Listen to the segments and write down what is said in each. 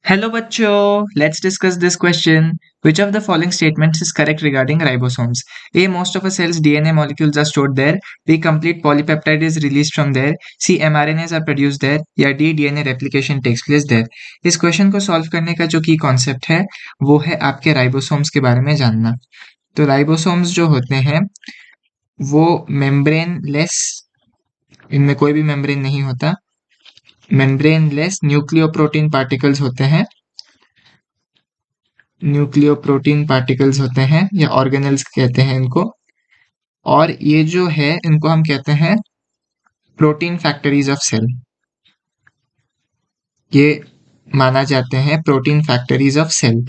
Hello bachcho, let's discuss this question. Which of the following statements is correct regarding ribosomes? A. Most of a cell's DNA molecules are stored there. B. Complete polypeptide is released from there. C. mRNAs are produced there. या D. DNA replication takes place there. इस question को solve करने का जो की concept है वो है आपके राइबोसोम्स के बारे में जानना। तो राइबोसोम्स जो होते हैं वो मेम्ब्रेन लेस, इनमें कोई भी मेम्ब्रेन नहीं होता, मेम्ब्रेन लेस न्यूक्लियोप्रोटीन पार्टिकल्स होते हैं, न्यूक्लियोप्रोटीन पार्टिकल्स होते हैं या ऑर्गेनेल्स कहते हैं इनको। और ये जो है इनको हम कहते हैं प्रोटीन फैक्टरीज ऑफ सेल। ये माना जाते हैं प्रोटीन फैक्टरीज ऑफ सेल।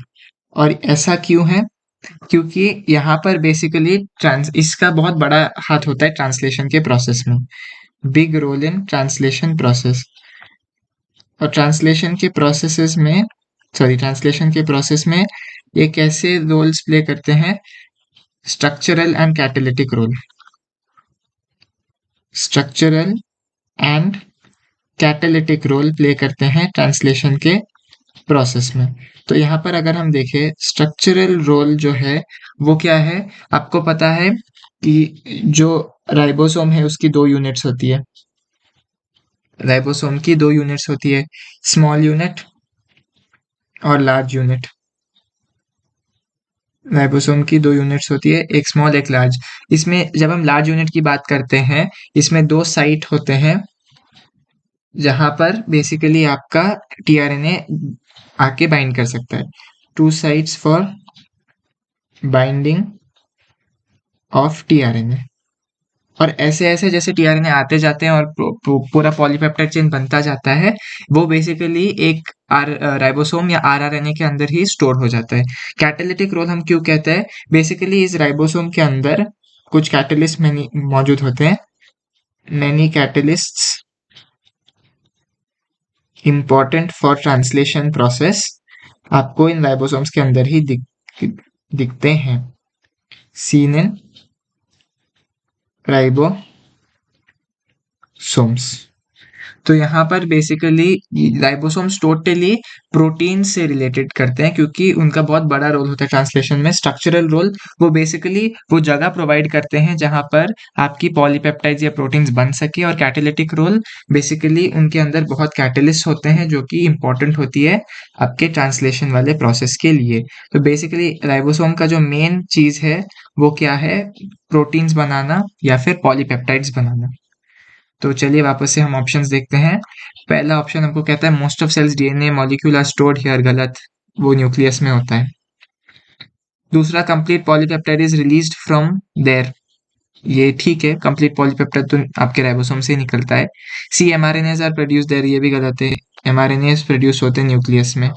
और ऐसा क्यों है? क्योंकि यहाँ पर बेसिकली इसका बहुत बड़ा हाथ होता है ट्रांसलेशन के प्रोसेस में, big role in translation process. और ट्रांसलेशन के प्रोसेस में ये कैसे रोल्स प्ले करते हैं? Structural and catalytic role, structural and catalytic role play करते हैं ट्रांसलेशन के प्रोसेस में। तो यहाँ पर अगर हम देखें स्ट्रक्चरल रोल जो है वो क्या है, आपको पता है कि जो राइबोसोम है उसकी दो यूनिट्स होती है, राइबोसोम की दो यूनिट्स होती है, स्मॉल यूनिट और लार्ज यूनिट। राइबोसोम की दो यूनिट्स होती है, एक स्मॉल एक लार्ज। इसमें जब हम लार्ज यूनिट की बात करते हैं इसमें दो साइट होते हैं जहां पर बेसिकली आपका टीआरएनए आके बाइंड कर सकता है। Two sites for binding of tRNA. और ऐसे ऐसे जैसे टीआरएनए आते जाते हैं और पूरा पॉलीपेप्टाइड चेन बनता जाता है, वो बेसिकली एक राइबोसोम या आरआरएनए के अंदर ही स्टोर हो जाता है। कैटालिटिक रोल हम क्यों कहते हैं? बेसिकली इस राइबोसोम के अंदर कुछ कैटलिस्ट मौजूद होते हैं, many catalysts important for translation process आपको इन राइबोसोम्स के अंदर ही दिखते हैं। Seen in ribosomes. तो यहाँ पर बेसिकली राइबोसोम्स टोटली प्रोटीन से रिलेटेड करते हैं क्योंकि उनका बहुत बड़ा रोल होता है ट्रांसलेशन में। स्ट्रक्चरल रोल वो बेसिकली वो जगह प्रोवाइड करते हैं जहाँ पर आपकी पॉलीपेप्टाइड्स या प्रोटीन्स बन सके। और कैटालिटिक रोल बेसिकली उनके अंदर बहुत कैटलिस्ट होते हैं जो कि इंपॉर्टेंट होती है आपके ट्रांसलेशन वाले प्रोसेस के लिए। तो बेसिकली राइबोसोम का जो मेन चीज है वो क्या है? प्रोटीन्स बनाना या फिर पॉलीपेप्टाइड्स बनाना। तो चलिए वापस से हम ऑप्शंस देखते हैं। पहला ऑप्शन हमको कहता है most of cells DNA molecule are stored here, गलत, वो न्यूक्लियस में होता है। दूसरा complete polypeptide is released from there, ये ठीक है, कंप्लीट पॉलीपेप्टाइड तो आपके राइबोसोम से ही निकलता है। सी एमआरएनएज आर प्रोड्यूस्ड देयर, ये भी गलत है, एमआरएनएज प्रोड्यूस होते हैं न्यूक्लियस में।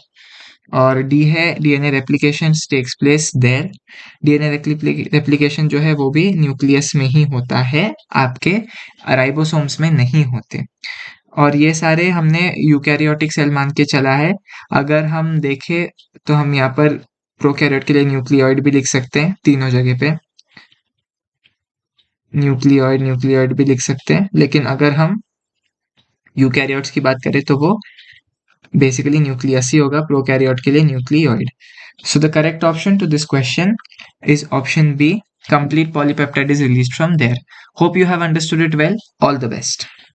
और डी है DNA replication takes place there, DNA replication जो है वो भी न्यूक्लियस में ही होता है, आपके राइबोसोम्स में नहीं होते। और ये सारे हमने यूकैरियोटिक सेल मान के चला है। अगर हम देखें तो हम यहाँ पर प्रोकैरियोट के लिए न्यूक्लियोइड भी लिख सकते हैं, तीनों जगह पे न्यूक्लियोइड भी लिख सकते हैं। लेकिन अगर हम यूकैरियोट्स की बात करें तो वो बेसिकली न्यूक्लियस ही होगा, प्रोकैरियोट के लिए nucleoid. So the correct option to this question is option B, complete polypeptide is released from there. Hope you have understood it well. All the best.